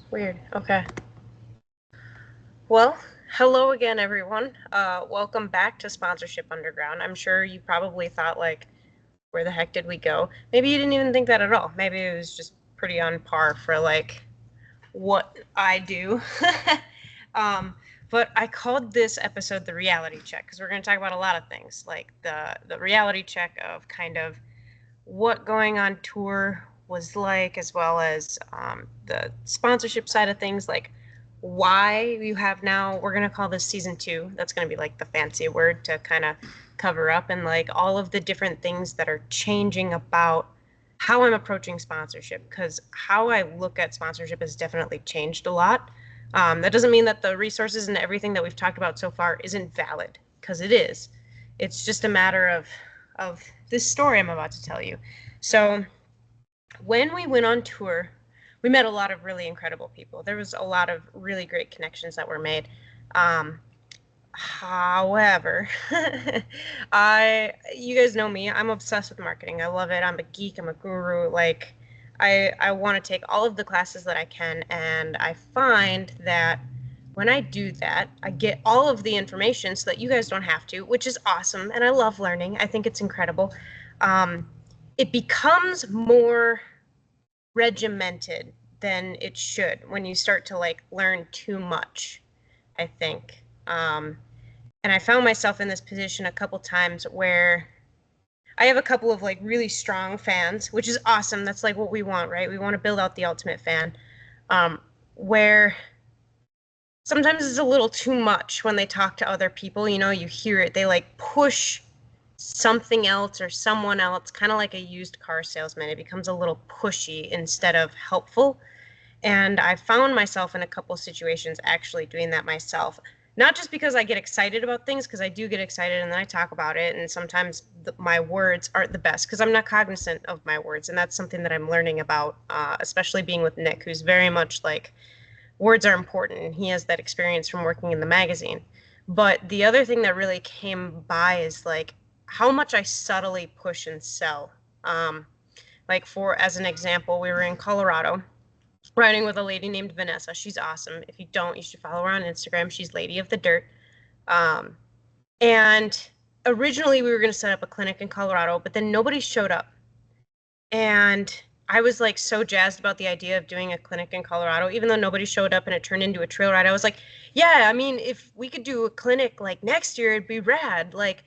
Weird. Okay. Well, hello again, everyone. Welcome back to Sponsorship Underground. I'm sure you probably thought, like, where the heck did we go? Maybe you didn't even think that at all. Maybe it was just pretty on par for, like, what I do. um, but I called this episode the reality check because we're going to talk about a lot of things, like the reality check of kind of what going on tour was like, as well as the sponsorship side of things, like why you have now, we're going to call this season 2. That's going to be like the fancy word to kind of cover up, and like all of the different things that are changing about how I'm approaching sponsorship, because how I look at sponsorship has definitely changed a lot. That doesn't mean that the resources and everything that we've talked about so far isn't valid, because it is. It's just a matter of this story I'm about to tell you. So when we went on tour, we met a lot of really incredible people. There was a lot of really great connections that were made. However, you guys know me. I'm obsessed with marketing. I love it. I'm a geek. I'm a guru. Like, I want to take all of the classes that I can, and I find that when I do that, I get all of the information so that you guys don't have to, which is awesome. And I love learning. I think it's incredible. It becomes more regimented than it should when you start to like learn too much, I think. And I found myself in this position a couple times where I have a couple of like really strong fans, which is awesome. That's like what we want, right? We want to build out the ultimate fan. Where sometimes it's a little too much when they talk to other people. You know, you hear it. They like push something else or someone else, kind of like a used car salesman. It becomes a little pushy instead of helpful. And I found myself in a couple situations actually doing that myself. Not just because I get excited about things, because I do get excited and then I talk about it, and sometimes my words aren't the best because I'm not cognizant of my words, and that's something that I'm learning about, especially being with Nick, who's very much like, words are important, and he has that experience from working in the magazine. But the other thing that really came by is like how much I subtly push and sell. Like, for as an example, we were in Colorado riding with a lady named Vanessa. She's awesome. If you don't, you should follow her on Instagram. She's Lady of the Dirt. And originally we were going to set up a clinic in Colorado, but then nobody showed up. And I was like so jazzed about the idea of doing a clinic in Colorado, even though nobody showed up and it turned into a trail ride. I was like, yeah, I mean, if we could do a clinic like next year, it'd be rad. Like,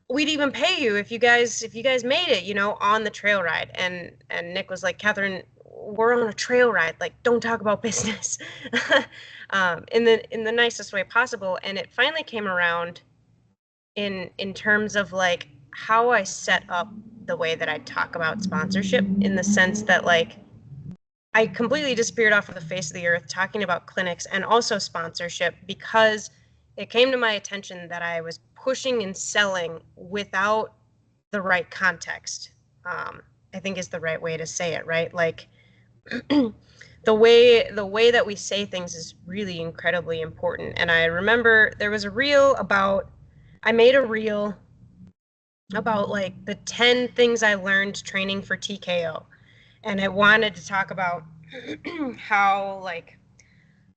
we'd even pay you if you guys made it, you know, on the trail ride. And Nick was like, Catherine, we're on a trail ride. Like, don't talk about business. In the nicest way possible. And it finally came around in terms of like how I set up the way that I talk about sponsorship, in the sense that like I completely disappeared off of the face of the earth talking about clinics and also sponsorship, because it came to my attention that I was pushing and selling without the right context. I think is the right way to say it, right? Like, the way that we say things is really incredibly important. And I remember there was a reel about, I made a reel about like the 10 things I learned training for TKO. And I wanted to talk about how like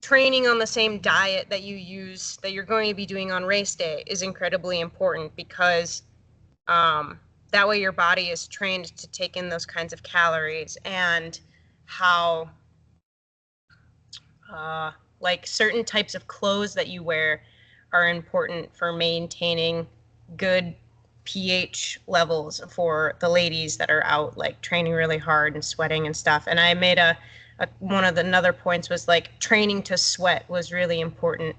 training on the same diet that you use, that you're going to be doing on race day, is incredibly important, because that way your body is trained to take in those kinds of calories. And how like certain types of clothes that you wear are important for maintaining good pH levels for the ladies that are out like training really hard and sweating and stuff. And I made a one of the another points was like training to sweat was really important.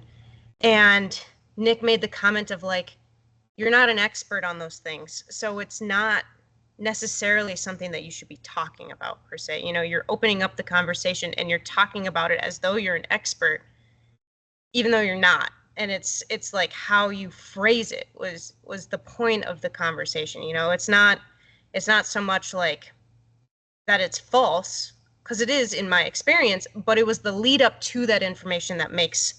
And Nick made the comment of like, you're not an expert on those things, so it's not necessarily something that you should be talking about per se. You know, you're opening up the conversation and you're talking about it as though you're an expert, even though you're not. And it's like how you phrase it was the point of the conversation. You know, it's not so much like that it's false, because it is in my experience, but it was the lead up to that information that makes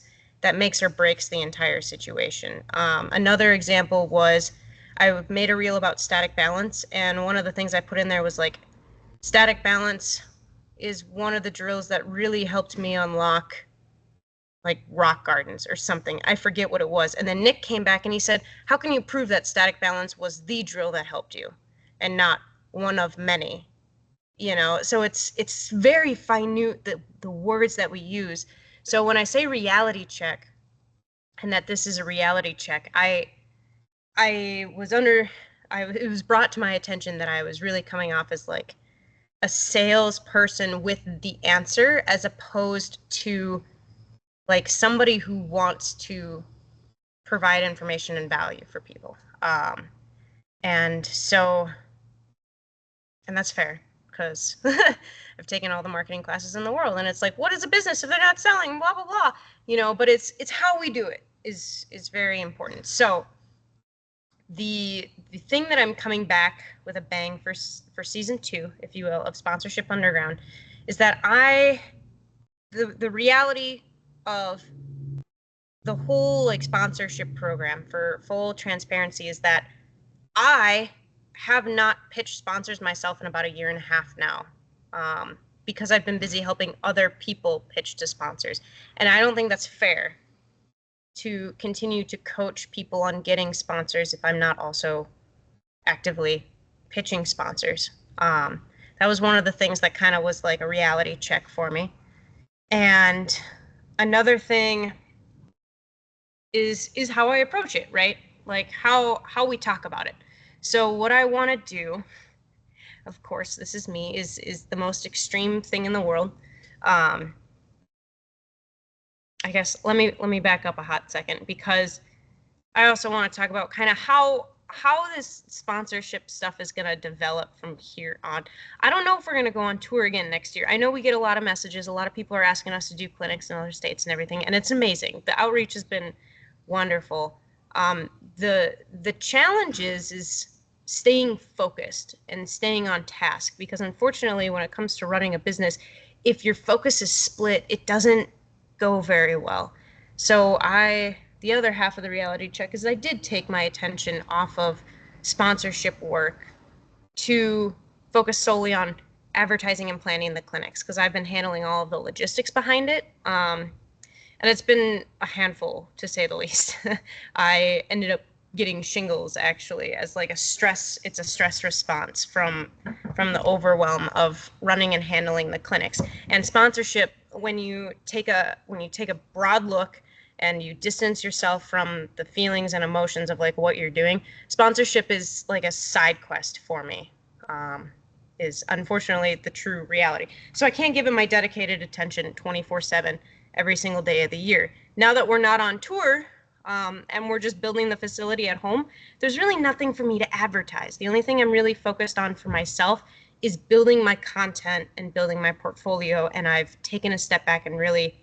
or breaks the entire situation. Another example was I made a reel about static balance, and one of the things I put in there was like, static balance is one of the drills that really helped me unlock like rock gardens or something. I forget what it was. And then Nick came back and he said, how can you prove that static balance was the drill that helped you and not one of many? You know, so it's very minute, the words that we use. So when I say reality check and that this is a reality check, it was brought to my attention that I was really coming off as like a salesperson with the answer as opposed to like somebody who wants to provide information and value for people. And that's fair because I've taken all the marketing classes in the world, and it's like, what is a business if they're not selling? Blah blah blah. You know, but it's how we do it is very important. So the thing that I'm coming back with a bang for season 2, if you will, of Sponsorship Underground, is that the reality of the whole like sponsorship program, for full transparency, is that I have not pitched sponsors myself in about 1.5 years now, because I've been busy helping other people pitch to sponsors. And I don't think that's fair to continue to coach people on getting sponsors if I'm not also actively pitching sponsors. That was one of the things that kind of was like a reality check for me. And another thing is how I approach it, right? Like how we talk about it. So what I want to do, of course, this is me, is the most extreme thing in the world. I guess let me back up a hot second, because I also want to talk about kind of how this sponsorship stuff is going to develop from here on. I don't know if we're going to go on tour again next year. I know we get a lot of messages. A lot of people are asking us to do clinics in other states and everything, and it's amazing. The outreach has been wonderful. The challenge is staying focused and staying on task, because unfortunately, when it comes to running a business, if your focus is split, it doesn't go very well. So the other half of the reality check is I did take my attention off of sponsorship work to focus solely on advertising and planning the clinics, because I've been handling all of the logistics behind it. And it's been a handful, to say the least. I ended up getting shingles, actually, as like it's a stress response from the overwhelm of running and handling the clinics. And sponsorship, when you take a broad look and you distance yourself from the feelings and emotions of like what you're doing, sponsorship is like a side quest for me, is unfortunately the true reality. So I can't give it my dedicated attention 24/7 every single day of the year. Now that we're not on tour, and we're just building the facility at home, there's really nothing for me to advertise. The only thing I'm really focused on for myself is building my content and building my portfolio. And I've taken a step back and really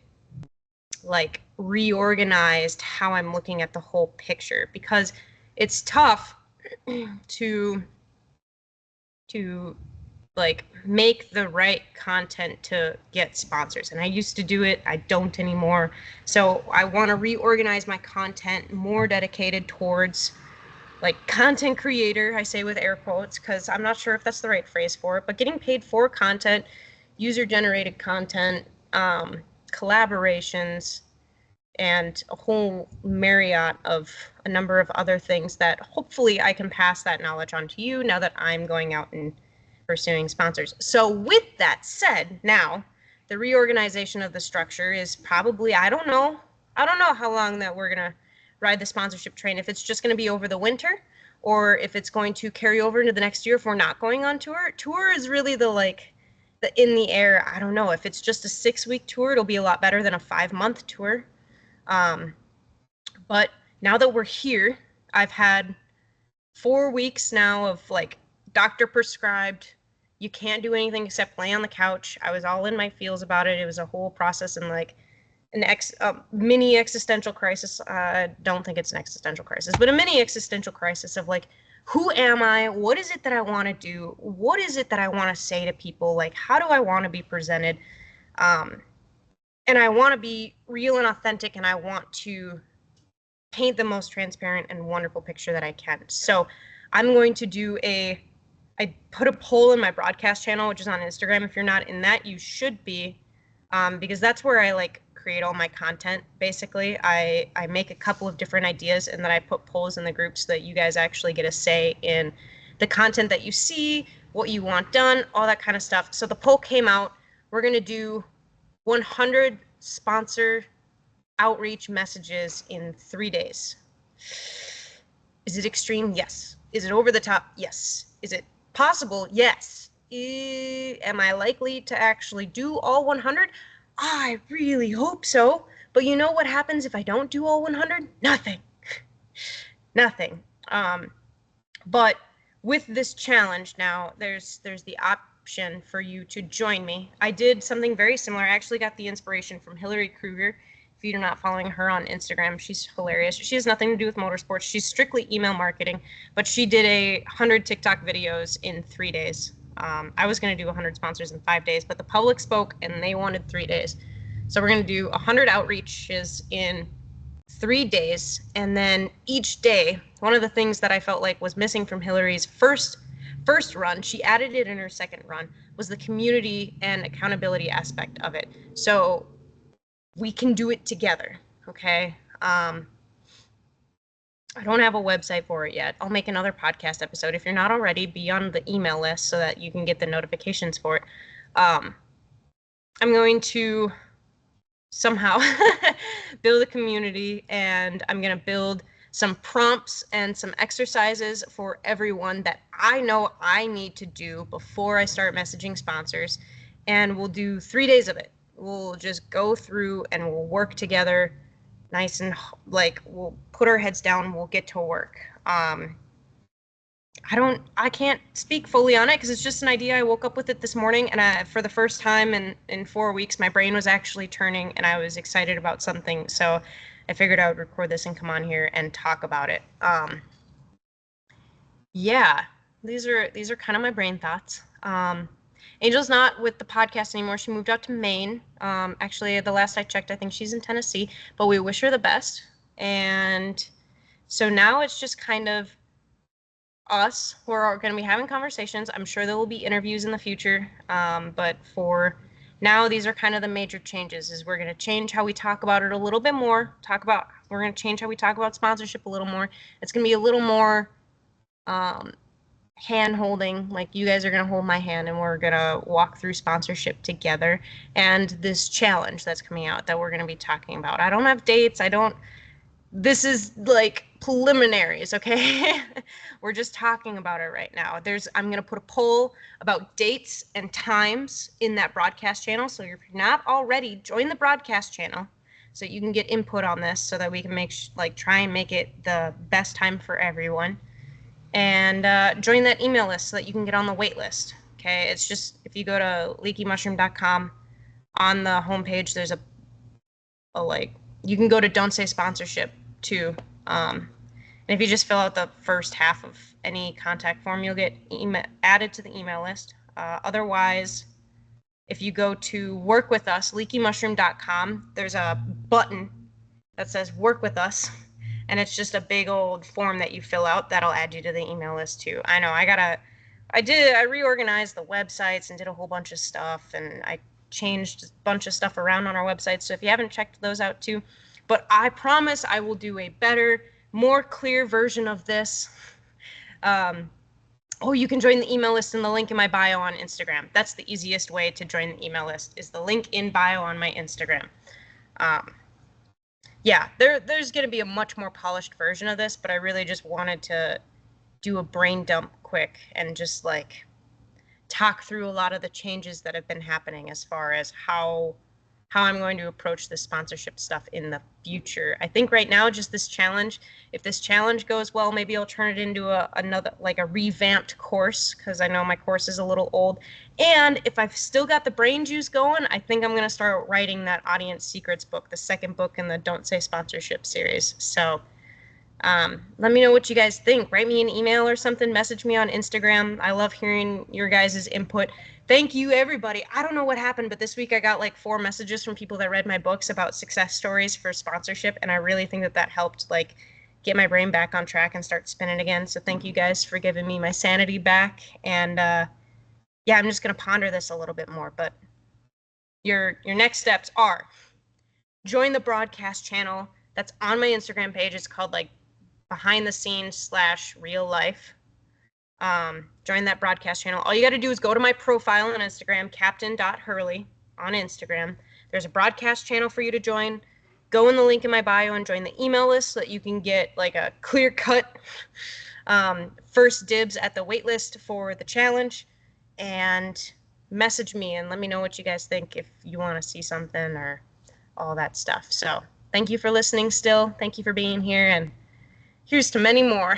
like reorganized how I'm looking at the whole picture, because it's tough to like make the right content to get sponsors. And I used to do it, I don't anymore. So I want to reorganize my content, more dedicated towards like content creator, I say with air quotes, because I'm not sure if that's the right phrase for it, but getting paid for content, user generated content, collaborations, and a whole myriad of a number of other things that hopefully I can pass that knowledge on to you now that I'm going out and pursuing sponsors. So with that said, now the reorganization of the structure is probably, I don't know how long that we're going to ride the sponsorship train, if it's just going to be over the winter or if it's going to carry over into the next year if we're not going on tour. Tour is really the in the air. I don't know. If it's just a 6-week tour, it'll be a lot better than a 5-month tour. But now that we're here, I've had 4 weeks now of like doctor prescribed, you can't do anything except lay on the couch. I was all in my feels about it. It was a whole process and like a mini existential crisis. I don't think it's an existential crisis, but a mini existential crisis of like, who am I? What is it that I want to do? What is it that I want to say to people? Like, how do I want to be presented? And I want to be real and authentic, and I want to paint the most transparent and wonderful picture that I can. So I'm going to do a I put a poll in my broadcast channel, which is on Instagram. If you're not in that, you should be, because that's where I like create all my content. Basically, I make a couple of different ideas and then I put polls in the group so that you guys actually get a say in the content that you see, what you want done, all that kind of stuff. So the poll came out. We're gonna do 100 sponsor outreach messages in 3 days. Is it extreme? Yes. Is it over the top? Yes. Is it possible? Yes. Am I likely to actually do all 100? I really hope so. But you know what happens if I don't do all 100? Nothing. Nothing. But with this challenge now, there's the option for you to join me. I did something very similar. I actually got the inspiration from Hillary Kruger. If you're not following her on Instagram, she's hilarious. She has nothing to do with motorsports. She's strictly email marketing, but she did 100 TikTok videos in 3 days. I was going to do 100 sponsors in 5 days, but the public spoke and they wanted 3 days. So we're going to do 100 outreaches in 3 days. And then each day, one of the things that I felt like was missing from Hillary's first run, she added it in her second run, was the community and accountability aspect of it. So we can do it together, okay? I don't have a website for it yet. I'll make another podcast episode. If you're not already, be on the email list so that you can get the notifications for it. I'm going to somehow build a community, and I'm going to build some prompts and some exercises for everyone that I know I need to do before I start messaging sponsors. And we'll do 3 days of it. We'll just go through and we'll work together nice and like we'll put our heads down, we'll get to work. I can't speak fully on it because it's just an idea. I woke up with it this morning, and for the first time in 4 weeks, my brain was actually turning and I was excited about something. So I figured I would record this and come on here and talk about it. Yeah, these are kind of my brain thoughts. Angel's not with the podcast anymore. She moved out to Maine. Actually, the last I checked, I think she's in Tennessee, but we wish her the best. And so now it's just kind of us. We're going to be having conversations. I'm sure there will be interviews in the future. But for now, these are kind of the major changes. Is we're going to change how we talk about it a little bit more. We're going to change how we talk about sponsorship a little more. It's going to be a little more hand holding, like you guys are going to hold my hand and we're going to walk through sponsorship together, and this challenge that's coming out that we're going to be talking about. I don't have dates. This is like preliminaries, okay? We're just talking about it right now. I'm going to put a poll about dates and times in that broadcast channel. So if you're not already, join the broadcast channel so you can get input on this so that we can try and make it the best time for everyone. And join that email list so that you can get on the wait list. Okay, it's just if you go to leakymushroom.com, on the homepage there's a you can go to Don't Say Sponsorship too. And if you just fill out the first half of any contact form, you'll get added to the email list. Otherwise, if you go to work with us, leakymushroom.com, there's a button that says work with us. And it's just a big old form that you fill out that'll add you to the email list too. I know I reorganized the websites and did a whole bunch of stuff, and I changed a bunch of stuff around on our website. So if you haven't checked those out too, but I promise I will do a better, more clear version of this. You can join the email list in the link in my bio on Instagram. That's the easiest way to join the email list, is the link in bio on my Instagram. Yeah, there's going to be a much more polished version of this, but I really just wanted to do a brain dump quick and just talk through a lot of the changes that have been happening as far as how I'm going to approach the sponsorship stuff in the future. I think right now, just this challenge, if this challenge goes well, maybe I'll turn it into a revamped course, because I know my course is a little old. And if I've still got the brain juice going, I think I'm going to start writing that Audience Secrets book, the second book in the Don't Say Sponsorship series. So let me know what you guys think. Write me an email or something. Message me on Instagram. I love hearing your guys' input. Thank you, everybody. I don't know what happened, but this week I got 4 messages from people that read my books about success stories for sponsorship, and I really think that helped get my brain back on track and start spinning again. So thank you guys for giving me my sanity back. And yeah, I'm just going to ponder this a little bit more. But your next steps are join the broadcast channel that's on my Instagram page. It's called like behind the scenes / real life. Join that broadcast channel. All you got to do is go to my profile on Instagram, Captain.Hurley on Instagram. There's a broadcast channel for you to join. Go in the link in my bio and join the email list so that you can get like a clear cut first dibs at the wait list for the challenge. And message me and let me know what you guys think if you want to see something or all that stuff. So thank you for listening still. Thank you for being here, and here's to many more.